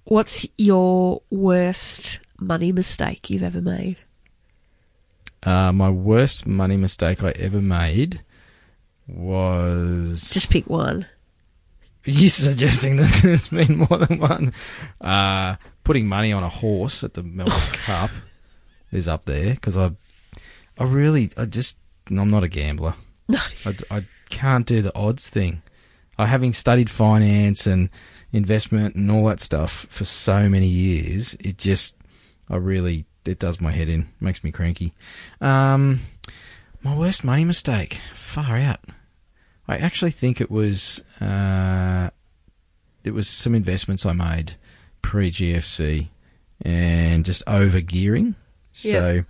What's your worst money mistake you've ever made? My worst money mistake I ever made was... Just pick one. You're suggesting that there's been more than one. Putting money on a horse at the Melbourne Cup is up there because I'm not a gambler. No. I can't do the odds thing. Having studied finance and investment and all that stuff for so many years, it does my head in, makes me cranky. My worst money mistake, far out. I actually think it was some investments I made pre-GFC and just over gearing. So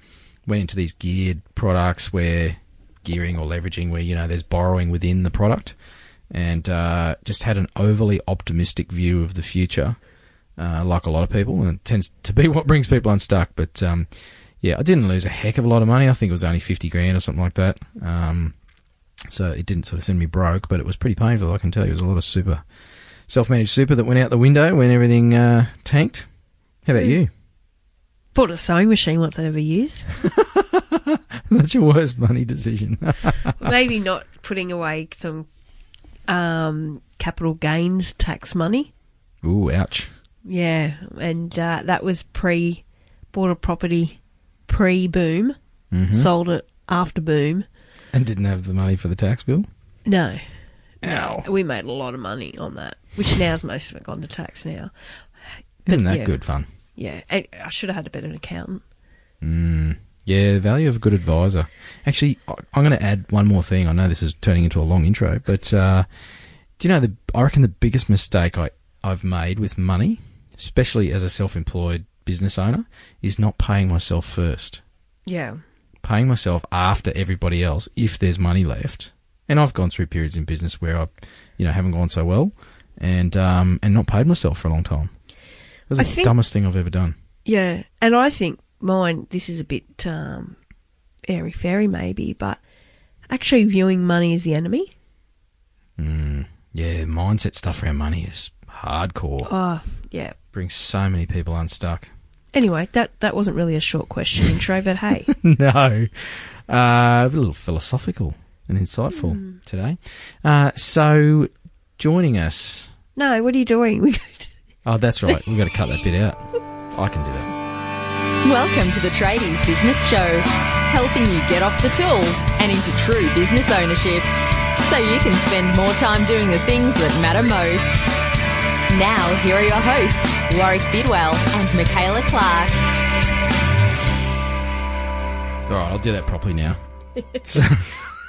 went into these geared products where gearing or leveraging where, there's borrowing within the product and just had an overly optimistic view of the future, like a lot of people, and it tends to be what brings people unstuck. But, I didn't lose a heck of a lot of money. I think it was only 50 grand or something like that. So it didn't sort of send me broke, but it was pretty painful, I can tell you. It was a lot of self-managed super that went out the window when everything tanked. How about you? Bought a sewing machine once I ever used. That's your worst money decision. Maybe not putting away some capital gains tax money. Ooh, ouch. Yeah, and that was bought a property pre-boom, sold it after boom. And didn't have the money for the tax bill? No. Ow. We made a lot of money on that, which now's most of it gone to tax now. Isn't that good fun? Yeah. I should have had a better accountant. Yeah, the value of a good advisor. Actually, I'm going to add one more thing. I know this is turning into a long intro, but do you know, I reckon the biggest mistake I've made with money, especially as a self-employed business owner, is not paying myself first. Yeah. Paying myself after everybody else if there's money left. And I've gone through periods in business where I, haven't gone so well and not paid myself for a long time. It was the dumbest thing I've ever done. Yeah, and I think this is a bit airy-fairy maybe, but actually viewing money as the enemy. Yeah, mindset stuff around money is hardcore. Oh, yeah. Brings so many people unstuck. Anyway, that wasn't really a short question intro, but hey. No. A little philosophical and insightful today. So, joining us... No, what are you doing? Oh, that's right. We've got to cut that bit out. I can do that. Welcome to the Tradies Business Show, helping you get off the tools and into true business ownership so you can spend more time doing the things that matter most. Now, here are your hosts, Warwick Bidwell and Michaela Clark. All right, I'll do that properly now.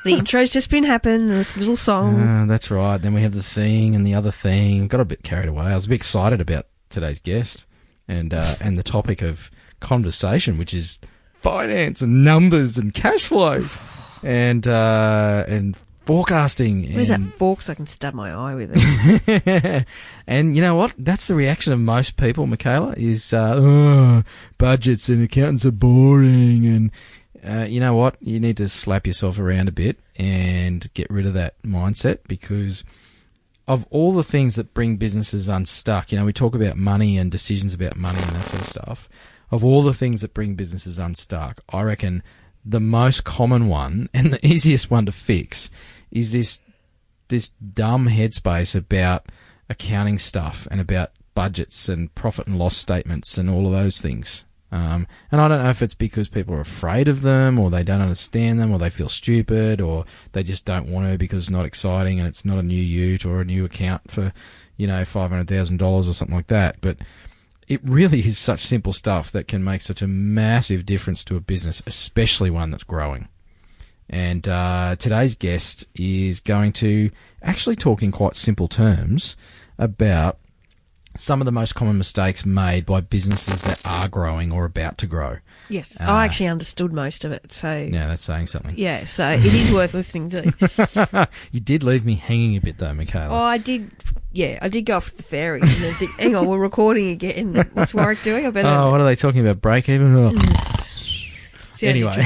The intro's just been happening, this little song. That's right. Then we have the thing and the other thing. Got a bit carried away. I was a bit excited about today's guest and the topic of conversation, which is finance and numbers and cash flow and forecasting. Where's that fork so I can stab my eye with it? And you know what? That's the reaction of most people, Michaela, is budgets and accountants are boring. And you know what? You need to slap yourself around a bit and get rid of that mindset, because of all the things that bring businesses unstuck, we talk about money and decisions about money and that sort of stuff. Of all the things that bring businesses unstuck, I reckon the most common one and the easiest one to fix is this dumb headspace about accounting stuff and about budgets and profit and loss statements and all of those things. And I don't know if it's because people are afraid of them, or they don't understand them, or they feel stupid, or they just don't want to because it's not exciting and it's not a new ute or a new account for, $500,000 or something like that. But it really is such simple stuff that can make such a massive difference to a business, especially one that's growing. And today's guest is going to actually talk in quite simple terms about some of the most common mistakes made by businesses that are growing or about to grow. Yes, I actually understood most of it. So yeah, that's saying something. Yeah, so it is worth listening to. You did leave me hanging a bit though, Michaela. Oh, I did. Yeah, I did go off the ferry. And hang on, we're recording again. What's Warwick doing? What are they talking about? Break even? Anyway,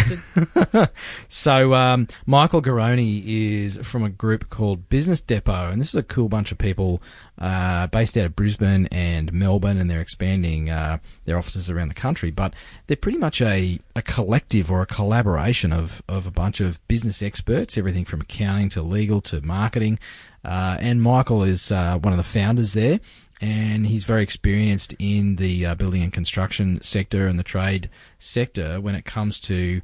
so Michael Garoni is from a group called Business Depot, and this is a cool bunch of people based out of Brisbane and Melbourne, and they're expanding their offices around the country. But they're pretty much a collective or a collaboration of a bunch of business experts, everything from accounting to legal to marketing. And Michael is one of the founders there. And he's very experienced in the building and construction sector and the trade sector when it comes to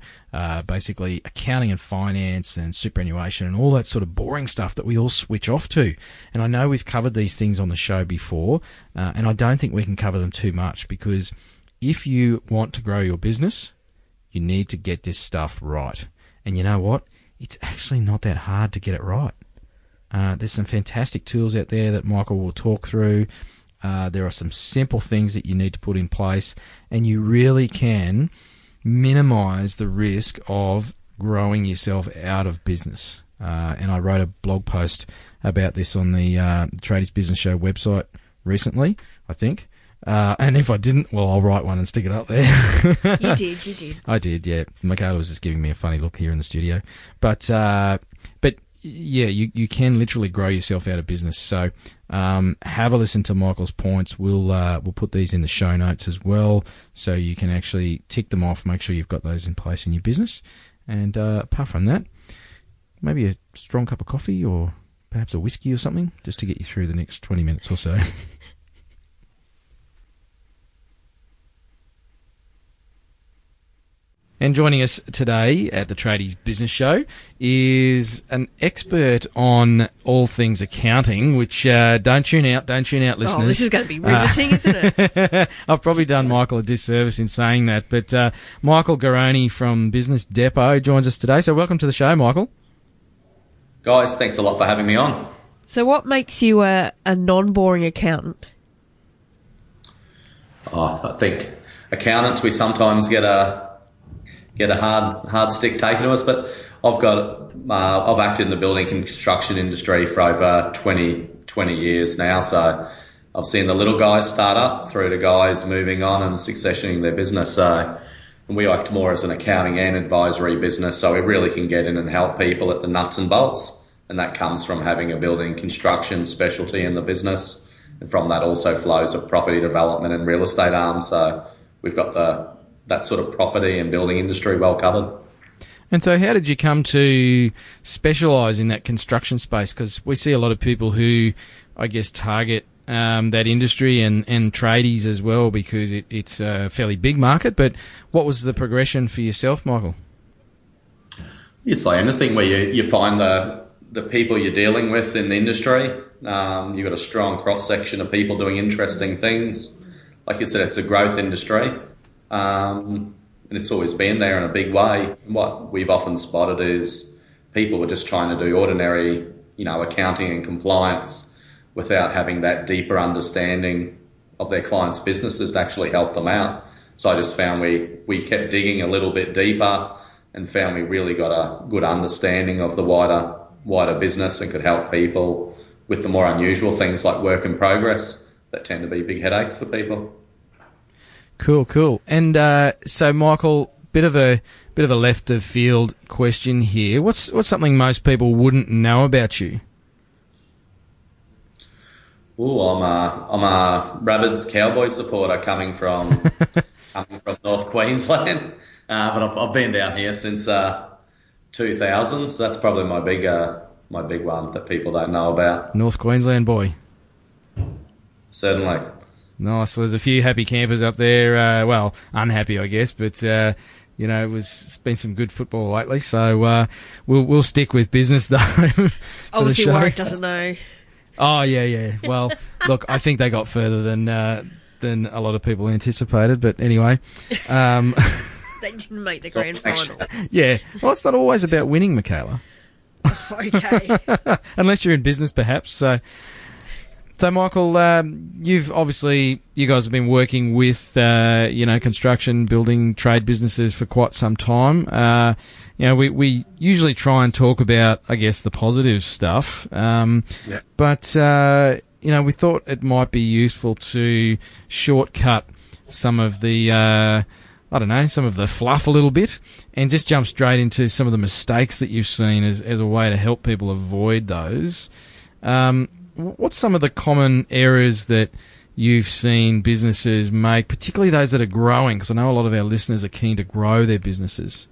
basically accounting and finance and superannuation and all that sort of boring stuff that we all switch off to. And I know we've covered these things on the show before, and I don't think we can cover them too much, because if you want to grow your business, you need to get this stuff right. And you know what? It's actually not that hard to get it right. There's some fantastic tools out there that Michael will talk through. There are some simple things that you need to put in place, and you really can minimise the risk of growing yourself out of business. And I wrote a blog post about this on the Tradies Business Show website recently, I think. And if I didn't, well, I'll write one and stick it up there. You did. I did, yeah. Michaela was just giving me a funny look here in the studio. But yeah, you can literally grow yourself out of business. So have a listen to Michael's points. We'll put these in the show notes as well, so you can actually tick them off, make sure you've got those in place in your business. And apart from that, maybe a strong cup of coffee or perhaps a whiskey or something, just to get you through the next 20 minutes or so. And joining us today at the Tradies Business Show is an expert on all things accounting, which don't tune out, listeners. Oh, this is going to be riveting, isn't it? I've probably done Michael a disservice in saying that, but Michael Garoni from Business Depot joins us today. So welcome to the show, Michael. Guys, thanks a lot for having me on. So what makes you a non-boring accountant? I think accountants, we sometimes get a hard stick taken to us, but I've acted in the building and construction industry for over 20 years now. So I've seen the little guys start up through to guys moving on and successioning their business. So, and we act more as an accounting and advisory business, so we really can get in and help people at the nuts and bolts. And that comes from having a building construction specialty in the business. And from that also flows a property development and real estate arm. So we've got that sort of property and building industry well covered. And so how did you come to specialise in that construction space? Because we see a lot of people who, I guess, target that industry and tradies as well, because it's a fairly big market. But what was the progression for yourself, Michael? It's like anything where you find the people you're dealing with in the industry. You've got a strong cross-section of people doing interesting things. Like you said, it's a growth industry. And it's always been there in a big way. What we've often spotted is people are just trying to do ordinary, accounting and compliance without having that deeper understanding of their clients' businesses to actually help them out. So I just found we kept digging a little bit deeper and found we really got a good understanding of the wider business and could help people with the more unusual things like work in progress that tend to be big headaches for people. Cool. And so, Michael, bit of a left of field question here. What's something most people wouldn't know about you? I'm a rabid Cowboys supporter coming from North Queensland, but I've been down here since 2000, so that's probably my big one that people don't know about. North Queensland boy. Certainly. Nice. Well, there's a few happy campers up there. Well, unhappy, I guess, but it's been some good football lately. So we'll stick with business though. Obviously, Warwick doesn't know. Oh yeah. Well, look, I think they got further than a lot of people anticipated. But anyway, they didn't make the grand final. Yeah. Well, it's not always about winning, Michaela. Okay. Unless you're in business, perhaps. So, Michael, you guys have been working with, construction, building, trade businesses for quite some time. We usually try and talk about, I guess, the positive stuff. Yeah. But, we thought it might be useful to shortcut some of the I don't know, some of the fluff a little bit, and just jump straight into some of the mistakes that you've seen as a way to help people avoid those. What's some of the common errors that you've seen businesses make, particularly those that are growing? Because I know a lot of our listeners are keen to grow their businesses.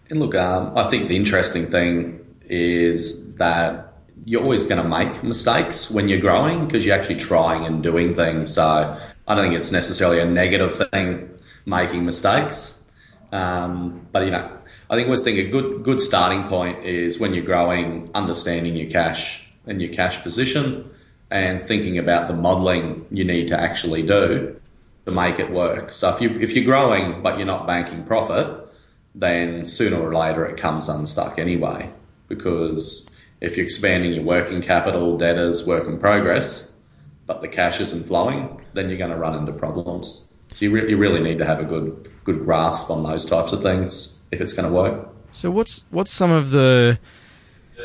And look, I think the interesting thing is that you're always going to make mistakes when you're growing because you're actually trying and doing things. So I don't think it's necessarily a negative thing, making mistakes. But, I think we're seeing a good starting point is when you're growing, understanding your cash and your cash position and thinking about the modelling you need to actually do to make it work. So if you're growing but you're not banking profit, then sooner or later it comes unstuck anyway, because if you're expanding your working capital, debtors, work in progress, but the cash isn't flowing, then you're going to run into problems. So you really need to have a good grasp on those types of things if it's going to work. So what's some of the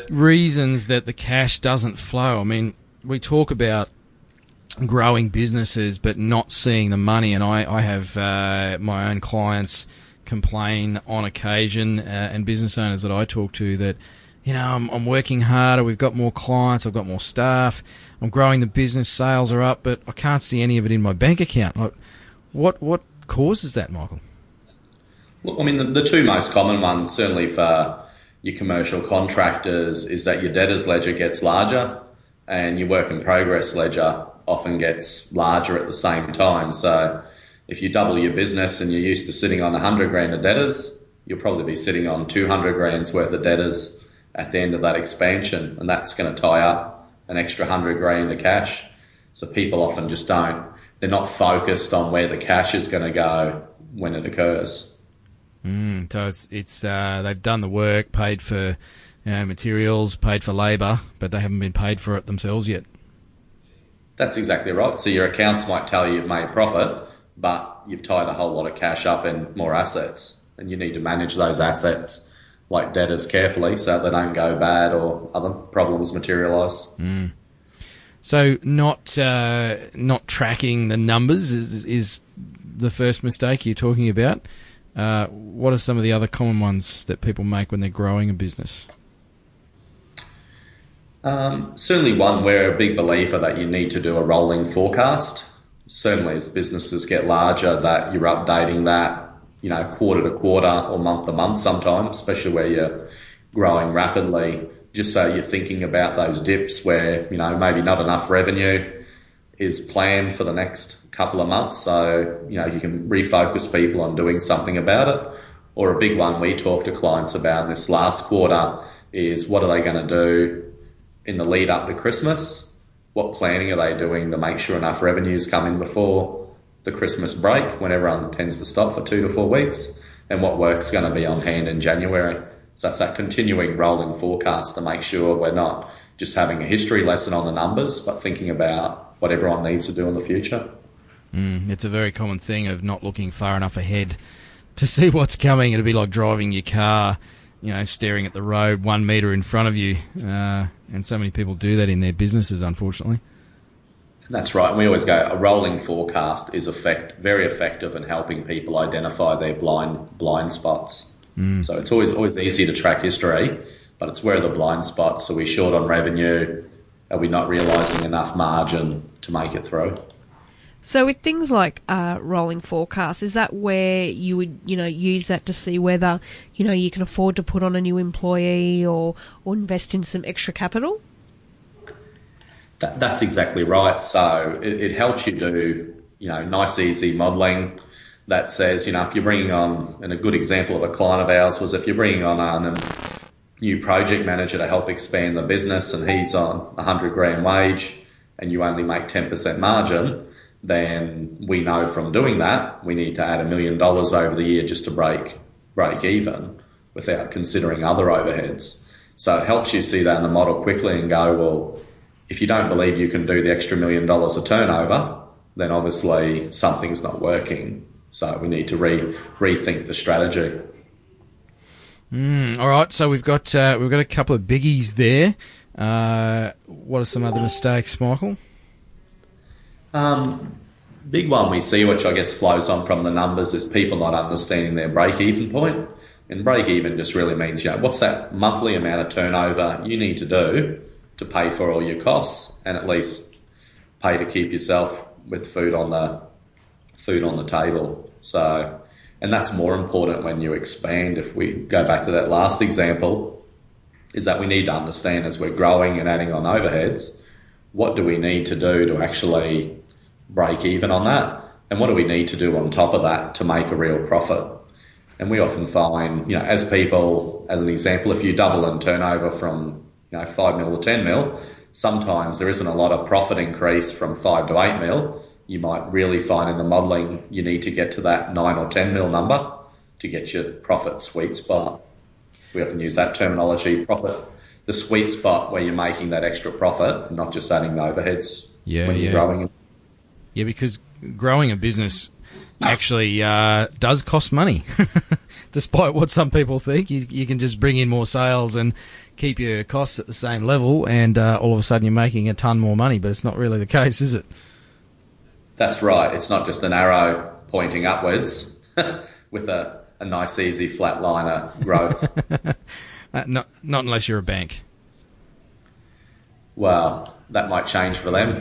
reasons that the cash doesn't flow? I mean, we talk about growing businesses but not seeing the money, and I have my own clients complain on occasion, and business owners that I talk to that, I'm working harder, we've got more clients, I've got more staff, I'm growing the business, sales are up, but I can't see any of it in my bank account. What causes that, Michael? Well, I mean, the two most common ones, certainly for your commercial contractors, is that your debtors ledger gets larger and your work in progress ledger often gets larger at the same time. So if you double your business and you're used to sitting on 100 grand of debtors, you'll probably be sitting on 200 grand's worth of debtors at the end of that expansion, and that's going to tie up an extra 100 grand of cash. So people often just they're not focused on where the cash is going to go when it occurs. So it's they've done the work, paid for materials, paid for labour, but they haven't been paid for it themselves yet. That's exactly right. So your accounts might tell you you've made profit, but you've tied a whole lot of cash up in more assets, and you need to manage those assets like debtors carefully so they don't go bad or other problems materialise. So not tracking the numbers is the first mistake you're talking about. What are some of the other common ones that people make when they're growing a business? Certainly one, we're a big believer that you need to do a rolling forecast. Certainly as businesses get larger, that you're updating that, quarter to quarter or month to month sometimes, especially where you're growing rapidly, just so you're thinking about those dips where, maybe not enough revenue is planned for the next couple of months. So, you can refocus people on doing something about it. Or a big one we talk to clients about in this last quarter is what are they going to do in the lead up to Christmas? What planning are they doing to make sure enough revenues come in before the Christmas break, when everyone tends to stop for 2 to 4 weeks, and what work's going to be on hand in January? So it's that continuing rolling forecast to make sure we're not just having a history lesson on the numbers, but thinking about what everyone needs to do in the future. It's a very common thing of not looking far enough ahead to see what's coming. It'd be like driving your car, staring at the road 1 metre in front of you. And so many people do that in their businesses, unfortunately. That's right. We always go, a rolling forecast is very effective in helping people identify their blind spots. So it's always easy to track history, but it's where are the blind spots? Are we short on revenue? Are we not realising enough margin to make it through? So with things like rolling forecasts, is that where you would, use that to see whether, you can afford to put on a new employee or invest in some extra capital? That's exactly right. So it helps you do, nice, easy modelling that says, if you're bringing on, and a good example of a client of ours was if you're bringing on a new project manager to help expand the business and he's on 100 grand wage and you only make 10% margin, then we know from doing that we need to add $1 million over the year just to break even without considering other overheads. So it helps you see that in the model quickly and go, well, if you don't believe you can do the extra $1 million of turnover, then obviously something's not working. So we need to rethink the strategy. All right, so we've got a couple of biggies there. What are some other mistakes, Michael? Big one we see, which I guess flows on from the numbers, is people not understanding their break-even point. And break-even just really means, what's that monthly amount of turnover you need to do to pay for all your costs and at least pay to keep yourself with food on the table. So, and that's more important when you expand. If we go back to that last example, is that we need to understand as we're growing and adding on overheads, what do we need to do to actually break even on that? And what do we need to do on top of that to make a real profit? And we often find, as people, as an example, if you double in turnover from 5 mil to 10 mil, sometimes there isn't a lot of profit increase from 5 to 8 mil. You might really find in the modelling you need to get to that 9 or 10 mil number to get your profit sweet spot. We often use that terminology, profit, the sweet spot where you're making that extra profit and not just adding the overheads when you're growing. Yeah, because growing a business actually does cost money. Despite what some people think, you can just bring in more sales and keep your costs at the same level, and all of a sudden you're making a ton more money, but it's not really the case, is it? That's right. It's not just an arrow pointing upwards with a nice, easy, flat line of growth. Not unless you're a bank. Well, that might change for them.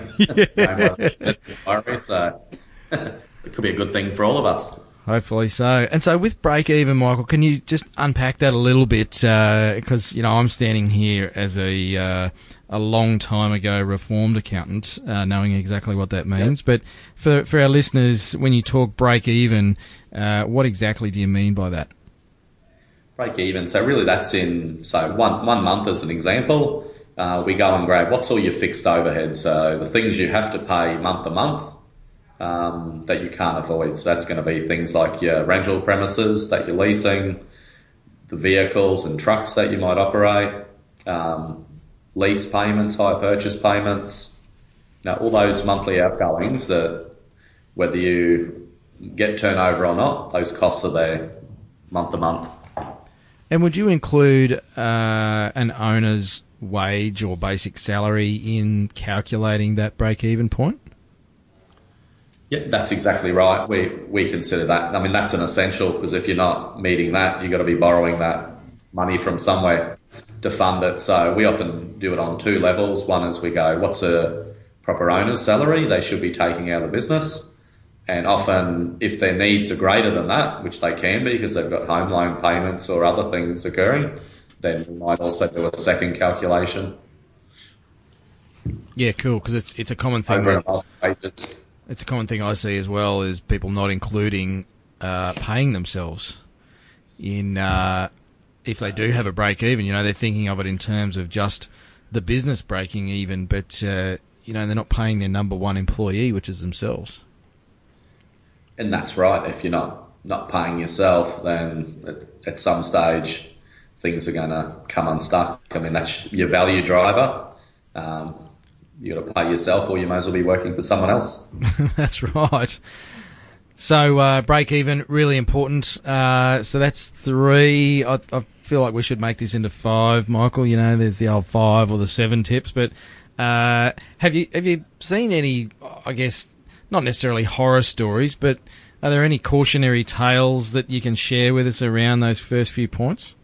So it could be a good thing for all of us. Hopefully so. And so with break even, Michael, can you just unpack that a little bit? Because, I'm standing here as a long time ago reformed accountant, knowing exactly what that means. Yep. But for our listeners, when you talk break even, what exactly do you mean by that? Break even. So really that's one month as an example. We go and grab what's all your fixed overheads. So the things you have to pay month to month. That you can't avoid. So that's going to be things like your rental premises that you're leasing, the vehicles and trucks that you might operate, lease payments, hire purchase payments. Now, all those monthly outgoings that whether you get turnover or not, those costs are there month to month. And would you include an owner's wage or basic salary in calculating that break-even point? Yeah, that's exactly right. We consider that. I mean, that's an essential because if you're not meeting that, you've got to be borrowing that money from somewhere to fund it. So we often do it on two levels. One is we go, what's a proper owner's salary they should be taking out of the business? And often if their needs are greater than that, which they can be because they've got home loan payments or other things occurring, then we might also do a second calculation. Yeah, cool, because it's a common thing. It's a common thing I see as well is people not including paying themselves in if they do have a break even. They're thinking of it in terms of just the business breaking even, but they're not paying their number one employee, which is themselves. And that's right. If you're not paying yourself, then at some stage things are going to come unstuck. I mean, that's your value driver. You got to pay yourself, or you may as well be working for someone else. That's right. So break even, really important. So that's 3. I feel like we should make this into 5, Michael. There's the old 5 or the 7 tips. But have you seen any? I guess not necessarily horror stories, but are there any cautionary tales that you can share with us around those first few points?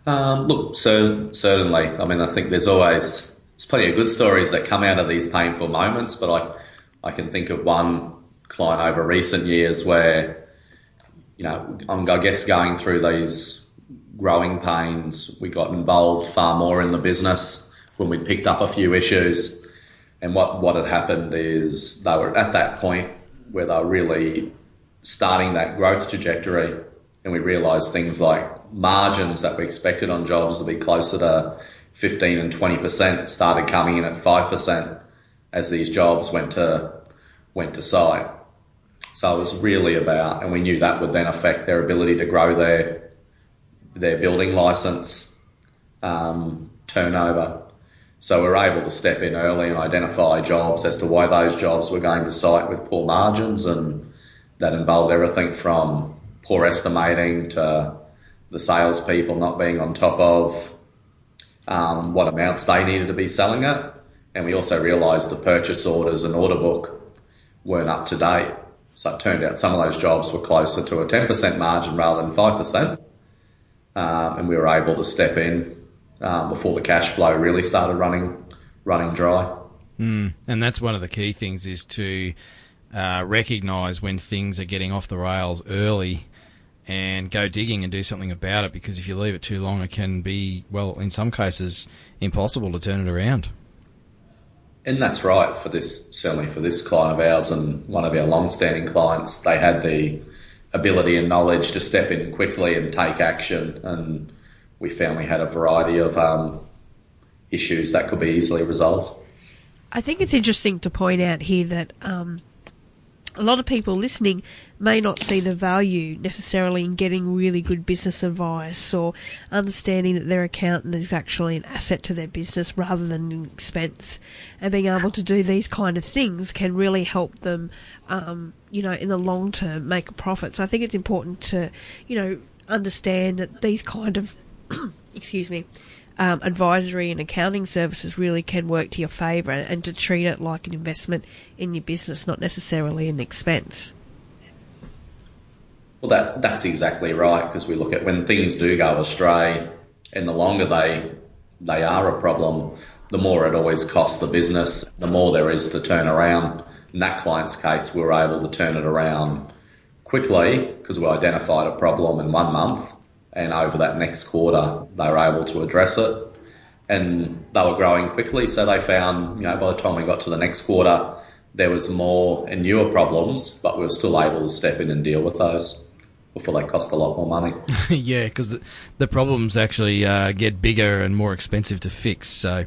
Look, certainly. I mean, I think there's plenty of good stories that come out of these painful moments, but I can think of one client over recent years where, I'm, I guess, going through these growing pains, we got involved far more in the business when we picked up a few issues. And what had happened is they were at that point where they were really starting that growth trajectory, and we realised things like margins that we expected on jobs to be closer to 15 and 20% started coming in at 5% as these jobs went to site. So it was really about, and we knew that would then affect their ability to grow their building licence turnover. So we were able to step in early and identify jobs as to why those jobs were going to site with poor margins, and that involved everything from poor estimating to the salespeople not being on top of what amounts they needed to be selling at. And we also realised the purchase orders and order book weren't up to date. So it turned out some of those jobs were closer to a 10% margin rather than 5%. And we were able to step in before the cash flow really started running dry. And that's one of the key things, is to recognise when things are getting off the rails early and go digging and do something about it, because if you leave it too long, it can be, well, in some cases, impossible to turn it around. And that's right, certainly for this client of ours and one of our long-standing clients. They had the ability and knowledge to step in quickly and take action, and we found we had a variety of issues that could be easily resolved. I think it's interesting to point out here that a lot of people listening may not see the value necessarily in getting really good business advice, or understanding that their accountant is actually an asset to their business rather than an expense. And being able to do these kind of things can really help them, in the long term, make a profit. So I think it's important to, understand that these kind of, advisory and accounting services really can work to your favour, and to treat it like an investment in your business, not necessarily an expense. Well, that's exactly right, because we look at when things do go astray, and the longer they are a problem, the more it always costs the business, the more there is to turn around. In that client's case, we were able to turn it around quickly because we identified a problem in 1 month. And over that next quarter, they were able to address it. And they were growing quickly, so they found, by the time we got to the next quarter, there was more and newer problems, but we were still able to step in and deal with those before they cost a lot more money. Yeah, because the problems actually get bigger and more expensive to fix, so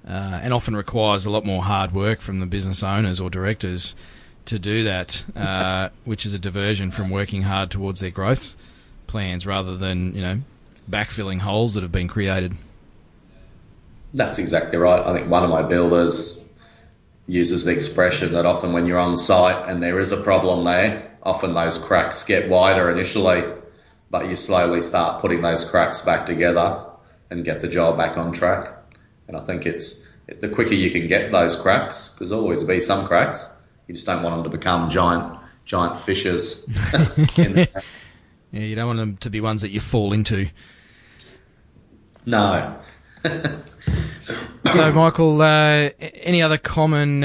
and often requires a lot more hard work from the business owners or directors to do that, which is a diversion from working hard towards their growth plans rather than, backfilling holes that have been created. That's exactly right. I think one of my builders uses the expression that often when you're on site and there is a problem there, often those cracks get wider initially, but you slowly start putting those cracks back together and get the job back on track. And I think it's the quicker you can get those cracks, because there'll always be some cracks, you just don't want them to become giant fissures. Yeah, you don't want them to be ones that you fall into. No. So, Michael, any other common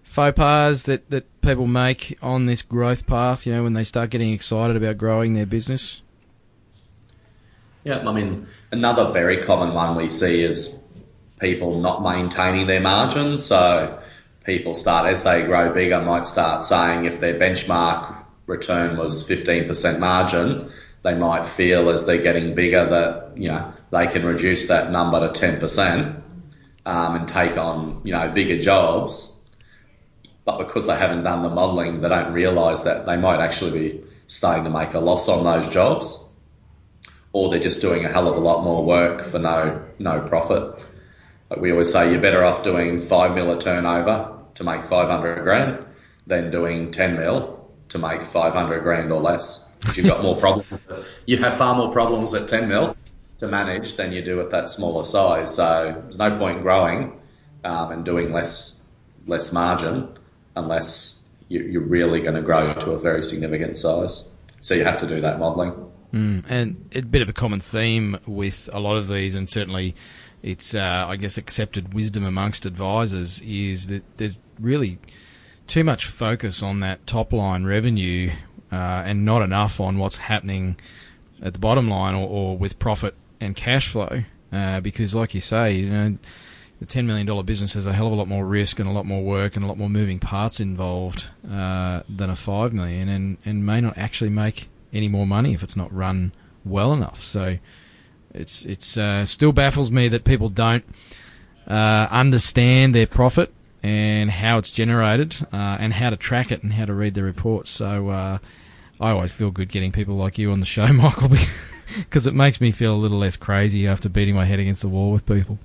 faux pas that people make on this growth path, when they start getting excited about growing their business? Yeah, another very common one we see is people not maintaining their margins. So people start, as they grow bigger, might start saying if their benchmark return was 15% margin, they might feel as they're getting bigger that, they can reduce that number to 10% and take on, bigger jobs. But because they haven't done the modelling, they don't realise that they might actually be starting to make a loss on those jobs, or they're just doing a hell of a lot more work for no profit. Like we always say, you're better off doing 5 mil a turnover to make 500 grand than doing 10 mil to make 500 grand or less. Because you've got more problems. You have far more problems at 10 mil to manage than you do at that smaller size. So there's no point growing and doing less margin unless you're really going to grow to a very significant size. So you have to do that modelling. And a bit of a common theme with a lot of these, and certainly it's, accepted wisdom amongst advisors, is that there's really too much focus on that top-line revenue and not enough on what's happening at the bottom line or with profit and cash flow. Because, like you say, the $10 million business has a hell of a lot more risk and a lot more work and a lot more moving parts involved than a $5 million, and may not actually make any more money if it's not run well enough. So it's still baffles me that people don't understand their profit and how it's generated and how to track it and how to read the reports. So I always feel good getting people like you on the show, Michael, because it makes me feel a little less crazy after beating my head against the wall with people.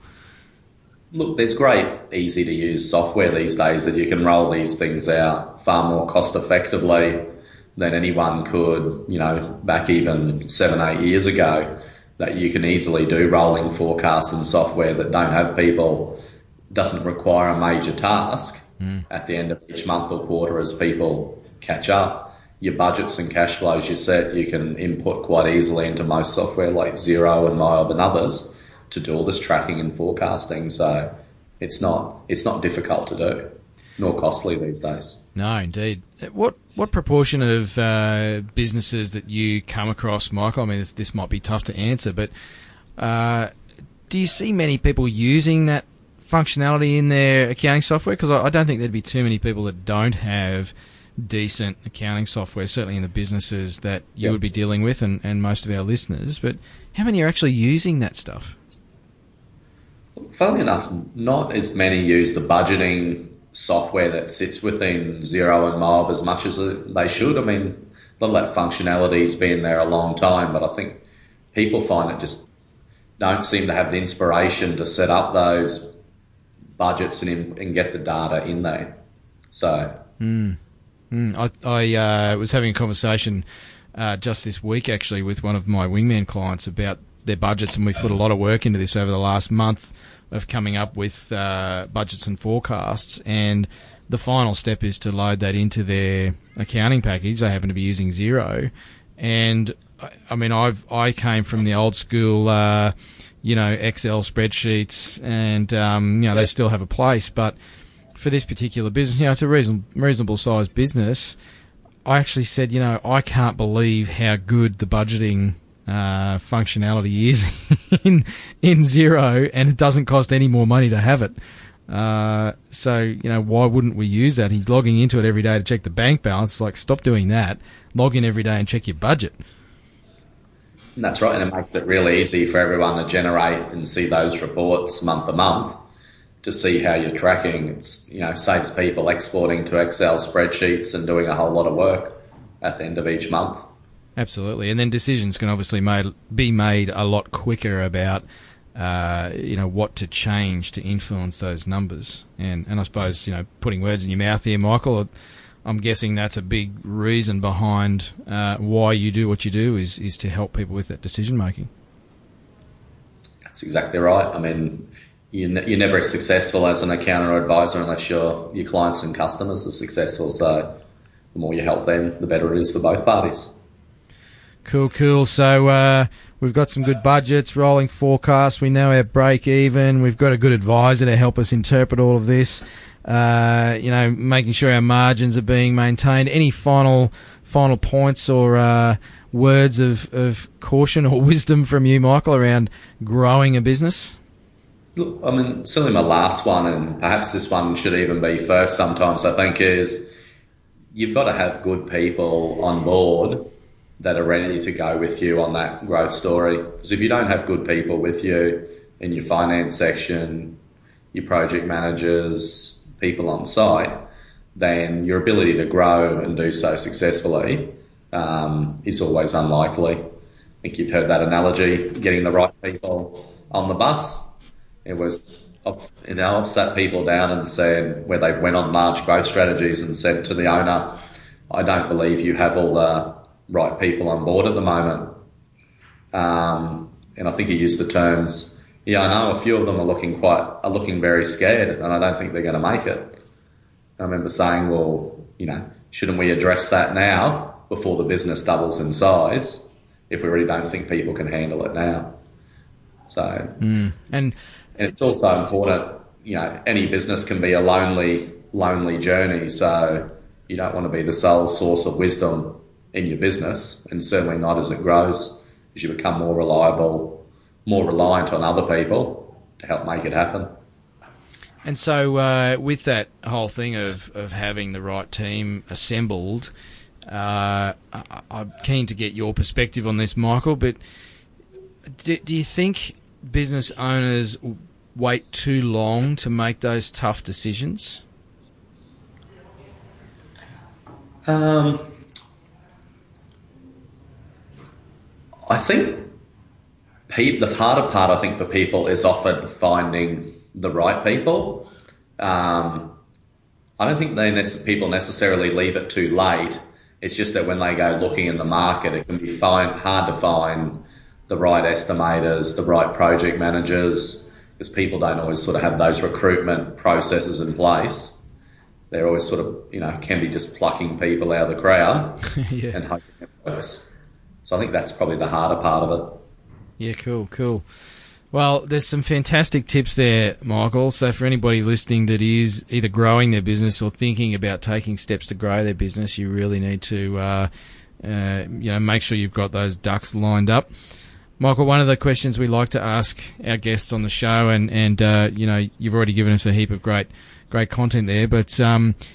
Look, there's great, easy-to-use software these days that you can roll these things out far more cost-effectively than anyone could, back even 7-8 years ago, that you can easily do rolling forecasts and software that don't have people, doesn't require a major task, at the end of each month or quarter as people catch up. Your budgets and cash flows you set, you can input quite easily into most software like Xero and MYOB and others to do all this tracking and forecasting. So it's not difficult to do, nor costly these days. No, indeed. What proportion of businesses that you come across, Michael? I mean, this might be tough to answer, but do you see many people using that functionality in their accounting software? Because I don't think there'd be too many people that don't have decent accounting software, certainly in the businesses that you would be dealing with and most of our listeners. But how many are actually using that stuff? Funnily enough, not as many use the budgeting software that sits within Xero and MYOB as much as they should. I mean, a lot of that functionality's been there a long time, but I think people find it just don't seem to have the inspiration to set up those budgets and get the data in there. So... I was having a conversation just this week, actually, with one of my wingman clients about their budgets, and we've put a lot of work into this over the last month of coming up with budgets and forecasts, and the final step is to load that into their accounting package. They happen to be using Xero, and I mean, I came from the old school, Excel spreadsheets, and they still have a place, but for this particular business, it's a reasonable sized business. I actually said, I can't believe how good the budgeting functionality is in Xero, and it doesn't cost any more money to have it. So why wouldn't we use that? He's logging into it every day to check the bank balance. Like, stop doing that. Log in every day and check your budget. And that's right, and it makes it really easy for everyone to generate and see those reports month to month, to see how you're tracking. It's, saves people exporting to Excel spreadsheets and doing a whole lot of work at the end of each month. Absolutely. And then decisions can obviously be made a lot quicker about, what to change to influence those numbers. And I suppose, putting words in your mouth here, Michael, I'm guessing that's a big reason behind why you do what you do is to help people with that decision making. That's exactly right. I mean, you're never successful as an accountant or advisor unless your clients and customers are successful. So the more you help them, the better it is for both parties. Cool. So we've got some good budgets, rolling forecasts. We know our break even. We've got a good advisor to help us interpret all of this. Making sure our margins are being maintained. Any final points or words of caution or wisdom from you, Michael, around growing a business? Look, I mean, certainly my last one, and perhaps this one should even be first sometimes, I think, is you've got to have good people on board that are ready to go with you on that growth story. Because if you don't have good people with you in your finance section, your project managers, people on site, then your ability to grow and do so successfully is always unlikely. I think you've heard that analogy, getting the right people on the bus. I've sat people down and said, where they've went on large growth strategies and said to the owner, I don't believe you have all the right people on board at the moment. And I think he used the terms, I know a few of them are looking very scared, and I don't think they're going to make it. I remember saying, well, shouldn't we address that now before the business doubles in size if we really don't think people can handle it now? So, and it's also important, any business can be a lonely journey. So you don't want to be the sole source of wisdom in your business, and certainly not as it grows, as you become more reliable, more reliant on other people to help make it happen. And so with that whole thing of having the right team assembled, I'm keen to get your perspective on this, Michael, but do you think business owners wait too long to make those tough decisions? I think the harder part, I think, for people is often finding the right people. I don't think people necessarily leave it too late. It's just that when they go looking in the market, it can be hard to find the right estimators, the right project managers, because people don't always sort of have those recruitment processes in place. they're always sort of, can be just plucking people out of the crowd Yeah. and hoping it works. So I think that's probably the harder part of it. Yeah, cool. Well, there's some fantastic tips there, Michael. So for anybody listening that is either growing their business or thinking about taking steps to grow their business, you really need to, make sure you've got those ducks lined up. Michael, one of the questions we like to ask our guests on the show, and you've already given us a heap of great content there, but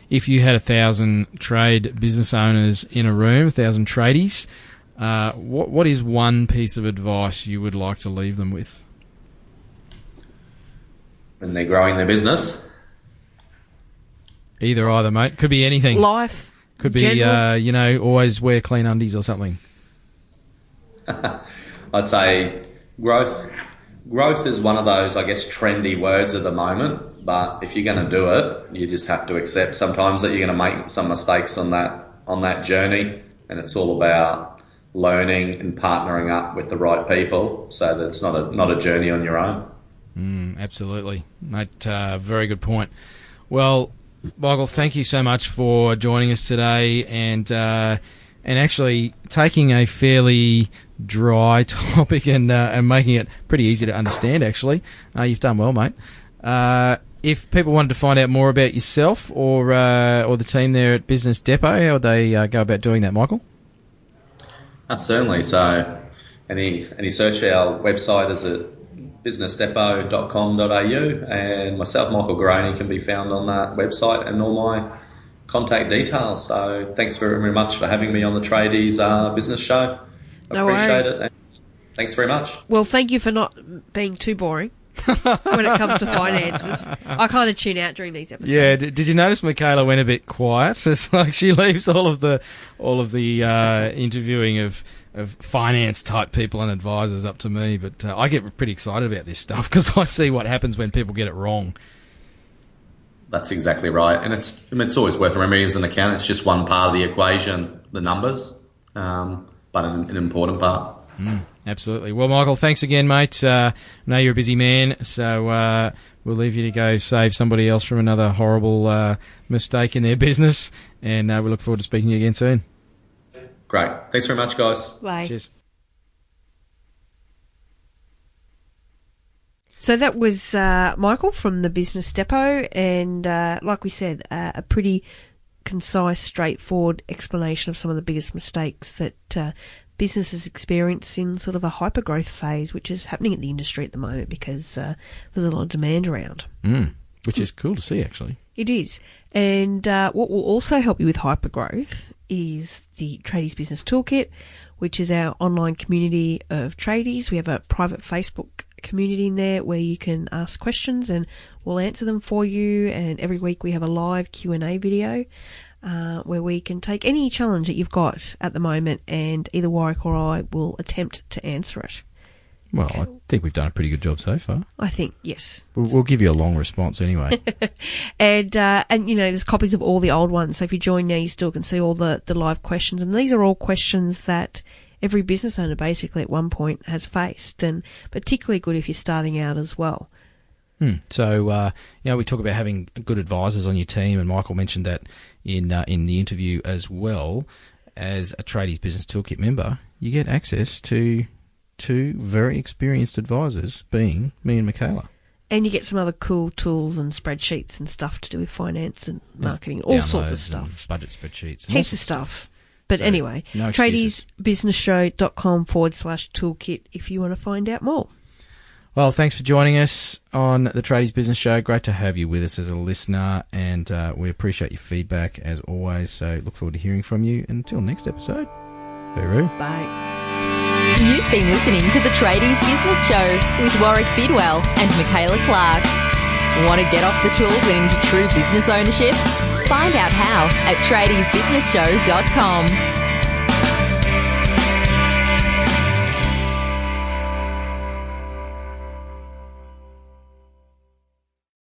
if you had 1,000 trade business owners in a room, 1,000 tradies, what is one piece of advice you would like to leave them with? When they're growing their business? Either, mate. Could be anything. Life. Could be, always wear clean undies or something. I'd say growth. Growth is one of those, I guess, trendy words at the moment. But if you're going to do it, you just have to accept sometimes that you're going to make some mistakes on that journey, and it's all about learning and partnering up with the right people, so that it's not a journey on your own. Absolutely, mate. Very good point. Well, Michael, thank you so much for joining us today, and actually taking a fairly dry topic and making it pretty easy to understand. Actually, you've done well, mate. If people wanted to find out more about yourself or the team there at Business Depot, how would they go about doing that, Michael? Certainly. So, any search, our website is at businessdepot.com.au, and myself, Michael Garoni, can be found on that website and all my contact details. So thanks very much for having me on the Tradies Business Show. No Appreciate worries. it. And thanks very much. Well, thank you for not being too boring when it comes to finances. I kind of tune out during these episodes. Yeah. Did you notice Michaela went a bit quiet? It's like she leaves all of the interviewing of finance type people and advisors up to me, but I get pretty excited about this stuff because I see what happens when people get it wrong. That's exactly right. And it's always worth remembering as an accountant, it's just one part of the equation, the numbers, but an important part. Absolutely. Well, Michael, thanks again, mate. I know you're a busy man, so we'll leave you to go save somebody else from another horrible mistake in their business, and we look forward to speaking to you again soon. Great. Thanks very much, guys. Bye. Cheers. So that was Michael from the Business Depot, and like we said, a pretty concise, straightforward explanation of some of the biggest mistakes that businesses experience in sort of a hypergrowth phase, which is happening in the industry at the moment because there's a lot of demand around. Which is cool to see, actually. It is. And what will also help you with hypergrowth is the Tradies Business Toolkit, which is our online community of tradies. We have a private Facebook community in there where you can ask questions and we'll answer them for you. And every week we have a live Q&A video where we can take any challenge that you've got at the moment, and either Warwick or I will attempt to answer it. Well, I think we've done a pretty good job so far. I think, yes. We'll give you a long response anyway. And there's copies of all the old ones. So if you join now, you still can see all the live questions. And these are all questions that every business owner basically at one point has faced, and particularly good if you're starting out as well. So, we talk about having good advisors on your team, and Michael mentioned that in the interview as well. As a Tradies Business Toolkit member, you get access to two very experienced advisors, being me and Michaela. And you get some other cool tools and spreadsheets and stuff to do with finance and marketing, all sorts of stuff. Budget spreadsheets. And heaps of stuff. But so, anyway, no excuses. tradiesbusinessshow.com/toolkit if you want to find out more. Well, thanks for joining us on the Tradies Business Show. Great to have you with us as a listener, and we appreciate your feedback as always. So look forward to hearing from you. Until next episode. Hooroo. Bye. You've been listening to the Tradies Business Show with Warwick Bidwell and Michaela Clark. Want to get off the tools and into true business ownership? Find out how at tradiesbusinessshow.com.